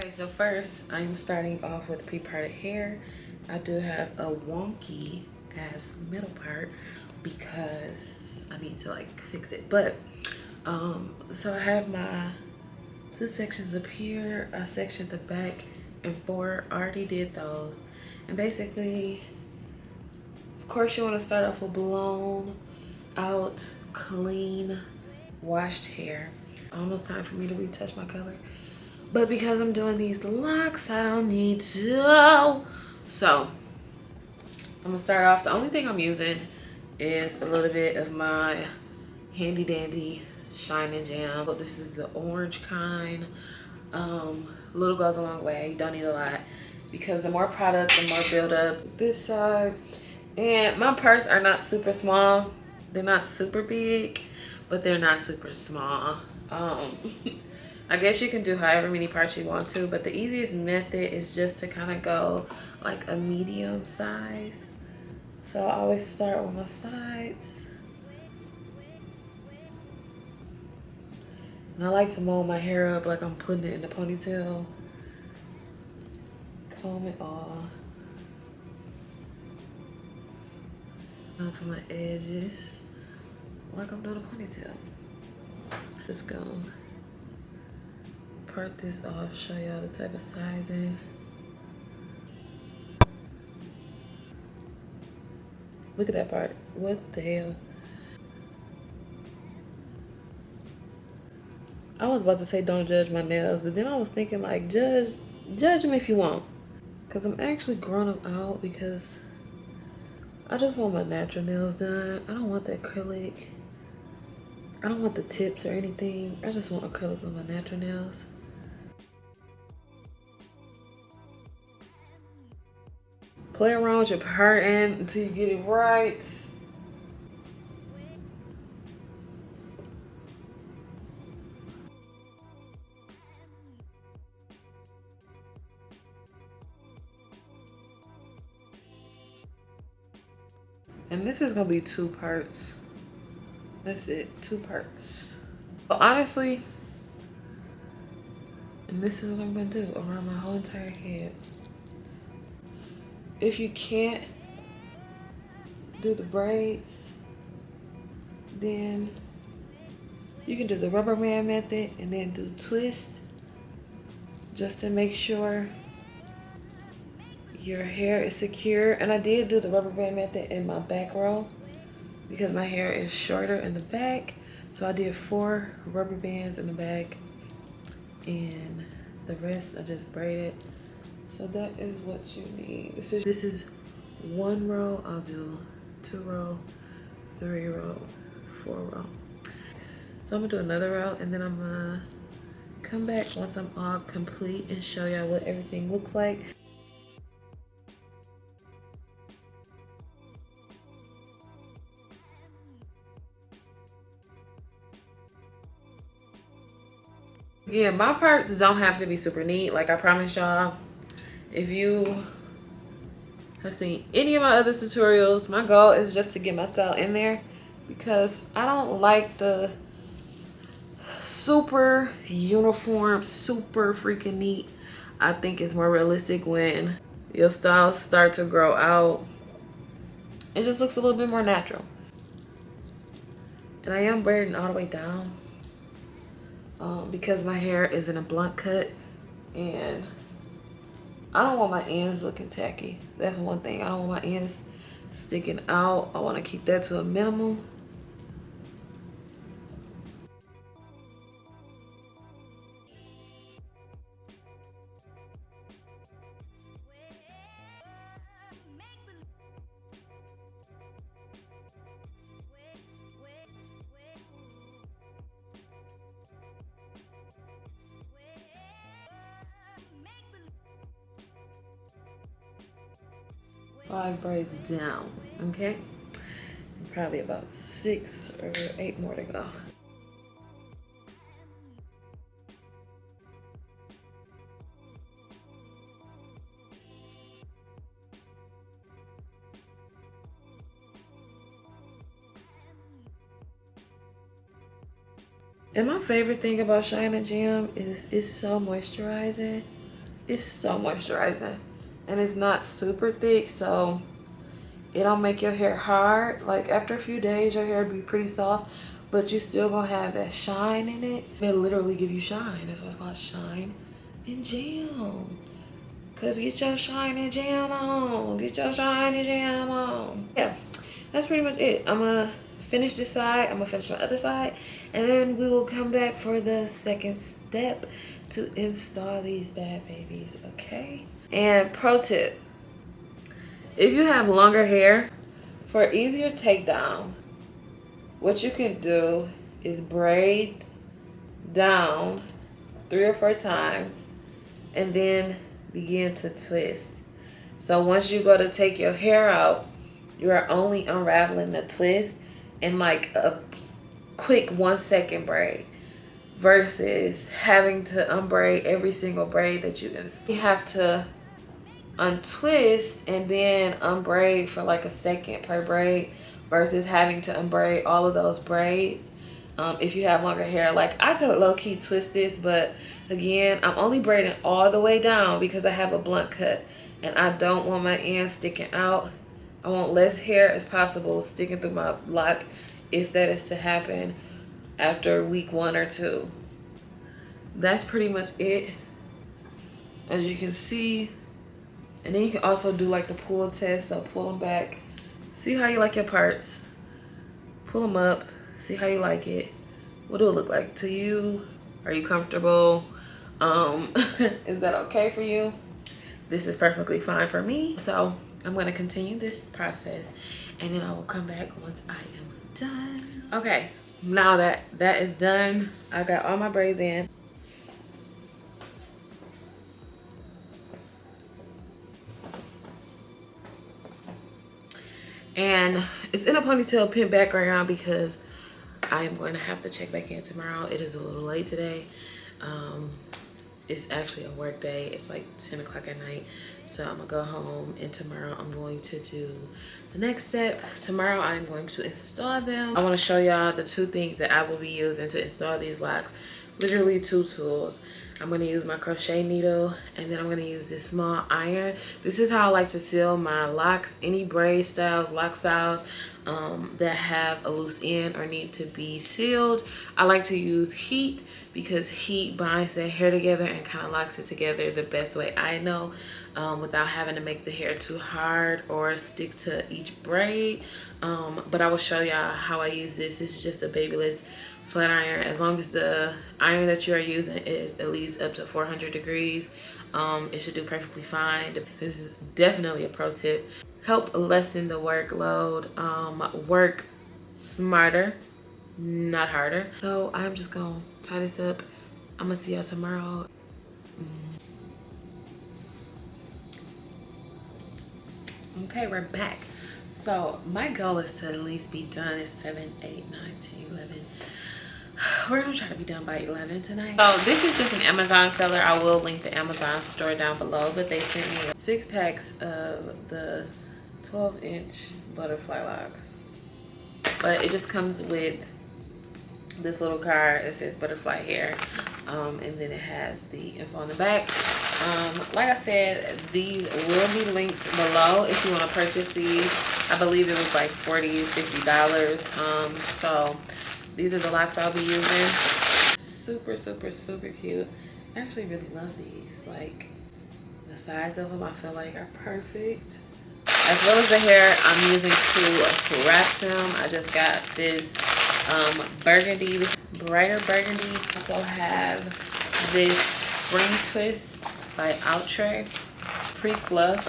Okay, so first I'm starting off with pre-parted hair. I do have a wonky ass middle part because I need to like fix it. But so I have my two sections up here, a section at the back, and four. I already did those. And basically, of course, you want to start off with blown out, clean, washed hair. Almost time for me to retouch my color. But because I'm doing these locks, I don't need to. So I'm gonna start off. The only thing I'm using is a little bit of my handy dandy Shine and Jam. But this is the orange kind. Little goes a long way. You don't need a lot because the more product, the more build up. This side, and my parts are not super small. They're not super big, but they're not super small. I guess you can do however many parts you want to, but the easiest method is just to kind of go like a medium size. So I always start with my sides. And I like to mold my hair up like I'm putting it in a ponytail. Comb it off. For my edges, like I'm doing a ponytail. Just gonna part this off, show y'all the type of sizing. Look at that part. What the hell? I was about to say don't judge my nails, but then I was thinking like judge them if you want. Cause I'm actually growing them out because I just want my natural nails done. I don't want the acrylic. I don't want the tips or anything. I just want acrylic on my natural nails. Play around with your part end until you get it right. And this is gonna be 2 parts. That's it, 2 parts. But honestly, and this is what I'm gonna do around my whole entire head. If you can't do the braids, then you can do the rubber band method and then do twist just to make sure your hair is secure. And I did do the rubber band method in my back row because my hair is shorter in the back. So I did 4 rubber bands in the back and the rest I just braided. So that is what you need. This is 1 row. I'll do 2 row, 3 row, 4 row. So I'm gonna do another row and then I'm gonna come back once I'm all complete and show y'all what everything looks like. Yeah, my parts don't have to be super neat. Like I promise y'all, if you have seen any of my other tutorials, my goal is just to get my style in there because I don't like the super uniform, super freaking neat. I think it's more realistic when your styles start to grow out. It just looks a little bit more natural. And I am braiding all the way down because my hair is in a blunt cut and I don't want my ends looking tacky. That's one thing. I don't want my ends sticking out. I want to keep that to a minimum. Five braids down, okay? Probably about 6 or 8 more to go. And my favorite thing about Shine and Jam is it's so moisturizing. It's so moisturizing, and it's not super thick, so it don't make your hair hard. Like after a few days, your hair will be pretty soft, but you still gonna have that shine in it. It literally give you shine. That's why it's called shine and jam. Cause get your shine and jam on. Get your shine and jam on. Yeah, that's pretty much it. I'm gonna finish this side. I'm gonna finish my other side, and then we will come back for the second step to install these bad babies. Okay. And pro tip: if you have longer hair, for easier takedown, what you can do is braid down 3 or 4 times and then begin to twist. So once you go to take your hair out, you are only unraveling the twist in like a quick 1-second braid versus having to unbraid every single braid that you install. You have to untwist and then unbraid for like a second per braid versus having to unbraid all of those braids. If you have longer hair, like I could low-key twist this, but again, I'm only braiding all the way down because I have a blunt cut and I don't want my ends sticking out. I want less hair as possible sticking through my lock if that is to happen after week 1 or 2. That's pretty much it, as you can see. And then you can also do like the pull test. So pull them back, see how you like your parts, pull them up, see how you like it. What do it look like to you? Are you comfortable? Is that okay for you? This is perfectly fine for me. So I'm gonna continue this process and then I will come back once I am done. Okay, now that that is done, I got all my braids in. And it's in a ponytail pinned back right now because I am going to have to check back in tomorrow. It is a little late today. It's actually a work day. It's like 10 o'clock at night. So I'm gonna go home and tomorrow I'm going to do the next step. Tomorrow I'm going to install them. I wanna show y'all the 2 things that I will be using to install these locks. Literally 2 tools. I'm gonna use my crochet needle and then I'm gonna use this small iron. This is how I like to seal my locks. Any braid styles, lock styles that have a loose end or need to be sealed, I like to use heat because heat binds the hair together and kind of locks it together the best way I know, without having to make the hair too hard or stick to each braid. But I will show y'all how I use this. This is just a babyless flat iron. As long as the iron that you are using is at least up to 400 degrees, it should do perfectly fine. This is definitely a pro tip. Help lessen the workload. Work smarter, not harder. So I'm just gonna tie this up. I'm gonna see y'all tomorrow. Okay, we're back. So my goal is to at least be done at 7, 8, 9, 10, 11. We're gonna try to be done by 11 tonight. So this is just an Amazon seller. I will link the Amazon store down below, but they sent me 6 packs of the 12-inch butterfly locks. But it just comes with this little card that says butterfly hair, and then it has the info on the back. Like I said, these will be linked below if you want to purchase these. I believe it was like $40, $50. So these are the locks I'll be using. Super, super, super cute. I actually really love these. Like the size of them, I feel like are perfect. As well as the hair I'm using to wrap them. I just got this burgundy, brighter burgundy. I also have this spring twist by Outre pre-fluff,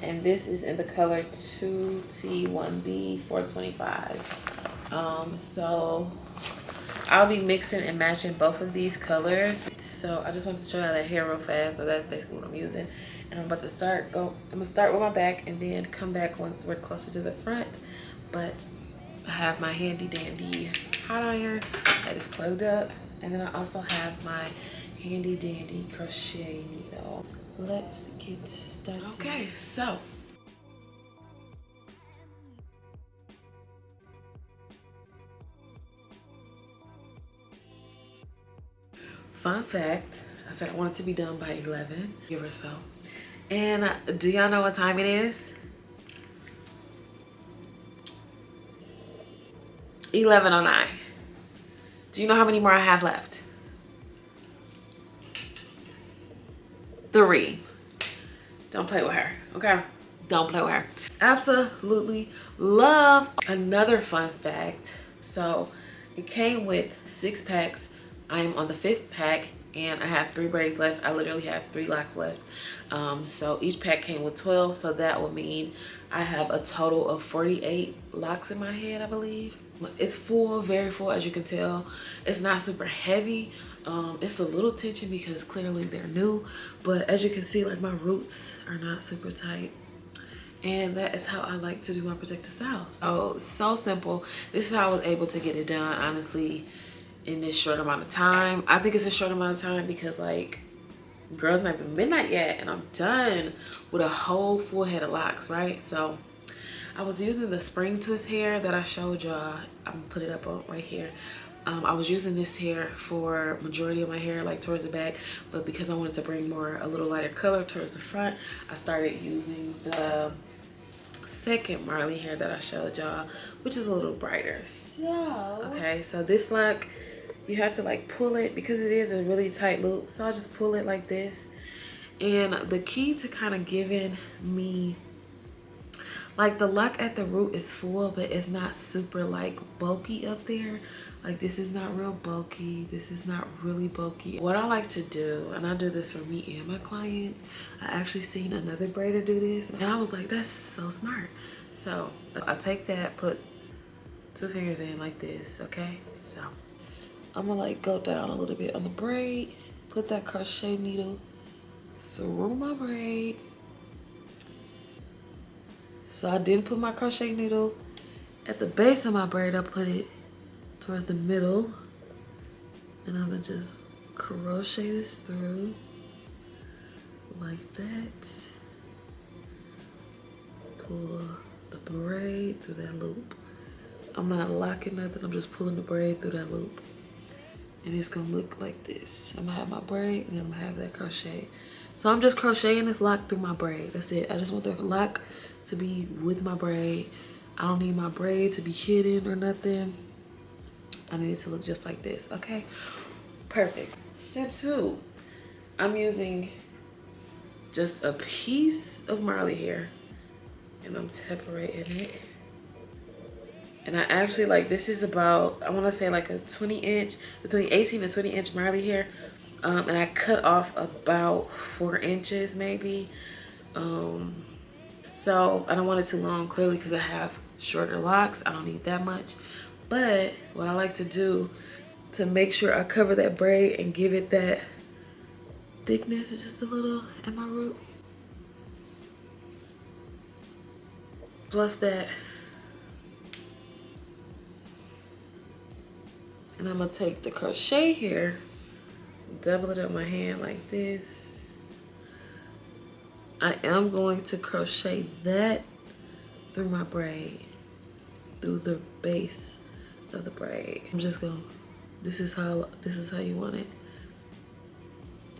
and this is in the color 2T1B 425. So I'll be mixing and matching both of these colors. So I just wanted to show you that hair real fast. So that's basically what I'm using. And I'm about to start I'm gonna start with my back and then come back once we're closer to the front. But I have my handy dandy hot iron that is plugged up, and then I also have my handy dandy crochet needle. Let's get started. Okay, so fun fact, I said I want it to be done by 11, give or so. And do y'all know what time it is? 11:09. Do you know how many more I have left? 3. Don't play with her, okay? Don't play with her. Absolutely love. Another fun fact. So it came with 6 packs. I am on the 5th pack and I have 3 braids left. I literally have 3 locks left. So each pack came with 12. So that would mean I have a total of 48 locks in my head, I believe. It's full, very full, as you can tell. It's not super heavy. It's a little tension because clearly they're new, but as you can see, like, my roots are not super tight, and that is how I like to do my protective styles. So simple. This is how I was able to get it done, honestly, in this short amount of time. I think it's a short amount of time because, like, girls, not even midnight yet and I'm done with a whole full head of locks, right? So I was using the spring twist hair that I showed y'all. I'm gonna put it up on right here. I was using this hair for majority of my hair, like towards the back, but because I wanted to bring a little lighter color towards the front, I started using the second Marley hair that I showed y'all, which is a little brighter. Okay, so this lock, you have to like pull it because it is a really tight loop. So I just pull it like this. And the key to kind of giving me, like, the lock at the root is full, but it's not super like bulky up there. Like, this is not real bulky. This is not really bulky. What I like to do, and I do this for me and my clients, I actually seen another braider do this, and I was like, that's so smart. So I take that, put 2 fingers in like this, okay? So I'm gonna like go down a little bit on the braid, put that crochet needle through my braid. So I didn't put my crochet needle at the base of my braid. I put it towards the middle, and I'm gonna just crochet this through like that. Pull the braid through that loop. I'm not locking nothing, I'm just pulling the braid through that loop. And it's gonna look like this. I'm gonna have my braid and then I'm gonna have that crochet. So I'm just crocheting this lock through my braid. That's it. I just want the lock to be with my braid. I don't need my braid to be hidden or nothing. I need it to look just like this, okay? Perfect. Step 2, I'm using just a piece of Marley hair and I'm separating it. And I actually, like, this is about, I want to say like a 20-inch, between 18 and 20-inch Marley hair. And I cut off about 4 inches maybe. So I don't want it too long, clearly, because I have shorter locks. I don't need that much. But what I like to do to make sure I cover that braid and give it that thickness is just a little at my root. Fluff that. And I'm gonna take the crochet here, double it up my hand like this. I am going to crochet that through my braid, through the base of the braid. I'm just gonna, this is how you want it.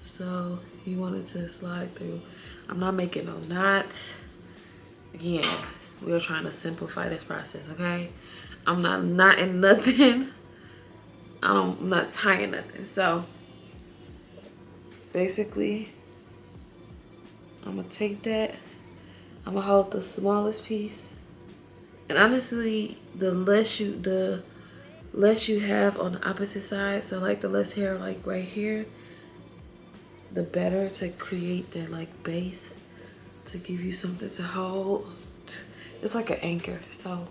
So you want it to slide through. I'm not making no knots. Again, we are trying to simplify this process, okay? I'm not knotting nothing. I'm not tying nothing. So basically, I'm gonna take that, I'm gonna hold the smallest piece, and honestly, the less you have on the opposite side, so like the less hair like right here, the better, to create that like base, to give you something to hold. It's like an anchor. So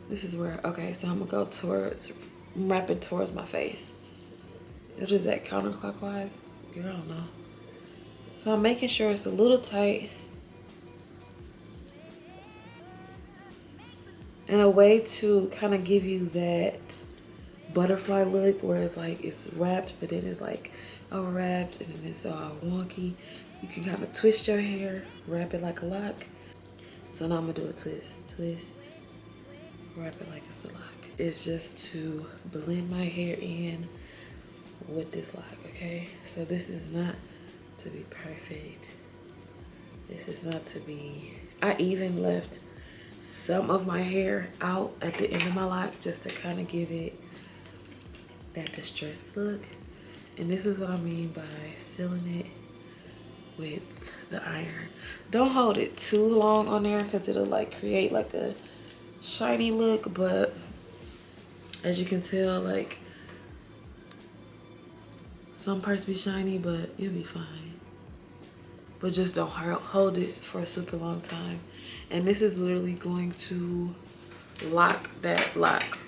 this is where, okay, so I'm gonna go towards, I'm wrapping towards my face. What is that, counterclockwise? Girl, I don't know. So I'm making sure it's a little tight. In a way to kind of give you that butterfly look where it's like it's wrapped, but then it's like overwrapped and then it's all wonky. You can kind of twist your hair, wrap it like a lock. So now I'm gonna do a twist, wrap it like it's a lock. It's just to blend my hair in with this lock, okay? Okay, so this is not to be perfect. This is not to be, I even left some of my hair out at the end of my lock just to kind of give it that distressed look. And this is what I mean by sealing it with the iron. Don't hold it too long on there because it'll like create like a shiny look, but as you can tell, like some parts be shiny, but you'll be fine. But just don't hold it for a super long time. And this is literally going to lock that lock.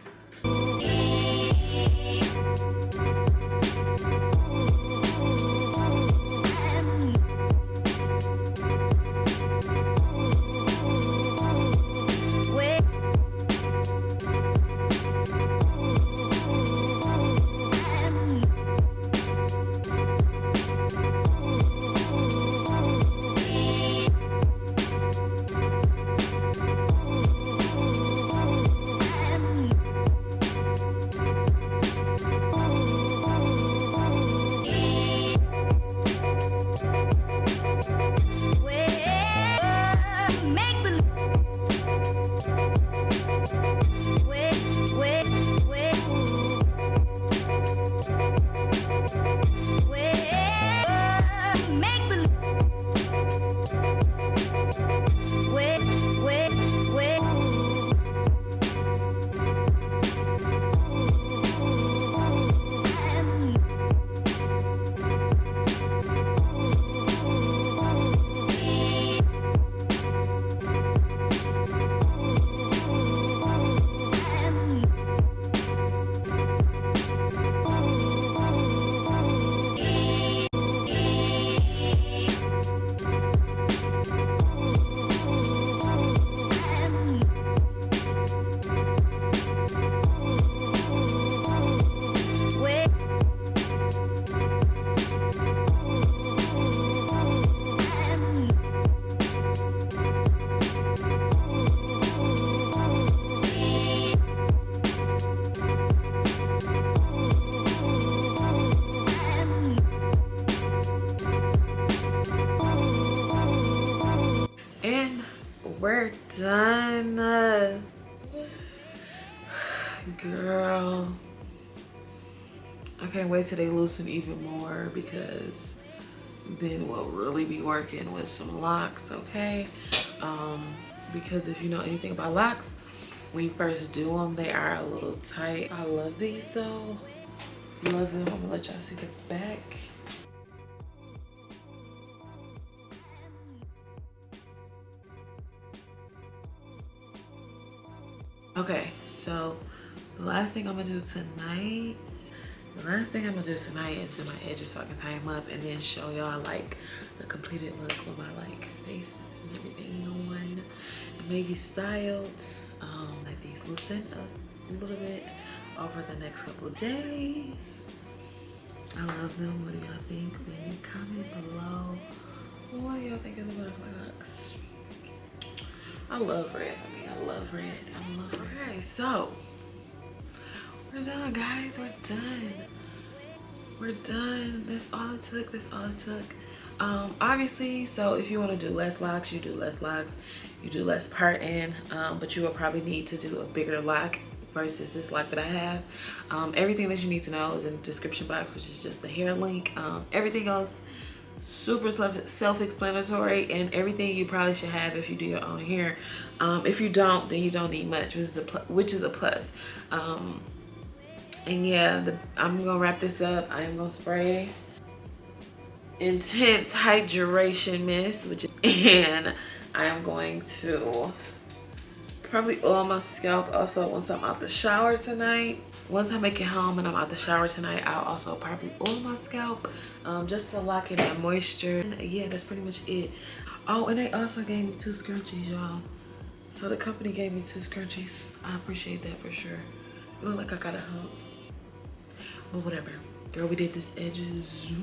We're done. Girl, I can't wait till they loosen even more, because then we'll really be working with some locks, okay? Because if you know anything about locks, when you first do them, they are a little tight. I love these though. Love them. I'm gonna let y'all see the back. Okay, so the last thing I'm gonna do tonight is do my edges so I can tie them up, and then show y'all like the completed look with my like face and everything on, and maybe styled. Let these loosen up a little bit over the next couple of days. I love them. What do y'all think? Leave me a comment below. What do y'all think of the butterfly locks? I love red. I love red. I love red. Okay, so we're done, guys. We're done. We're done. That's all it took. That's all it took. Obviously, so if you want to do less locks, you do less locks. You do less parting, but you will probably need to do a bigger lock versus this lock that I have. Everything that you need to know is in the description box, which is just the hair link. Everything else super self-explanatory, and everything you probably should have if you do your own hair. If you don't, then you don't need much, which is a plus. And yeah, I'm gonna wrap this up. I am gonna spray Intense Hydration Mist, and I am going to probably oil my scalp also once I'm out the shower tonight. Once I make it home and I'm out the shower tonight, I'll also probably oil my scalp just to lock in that moisture. And yeah, that's pretty much it. Oh, and they also gave me 2 scrunchies, y'all. So the company gave me 2 scrunchies. I appreciate that for sure. It look like I got a hump, but whatever. Girl, we did this edges.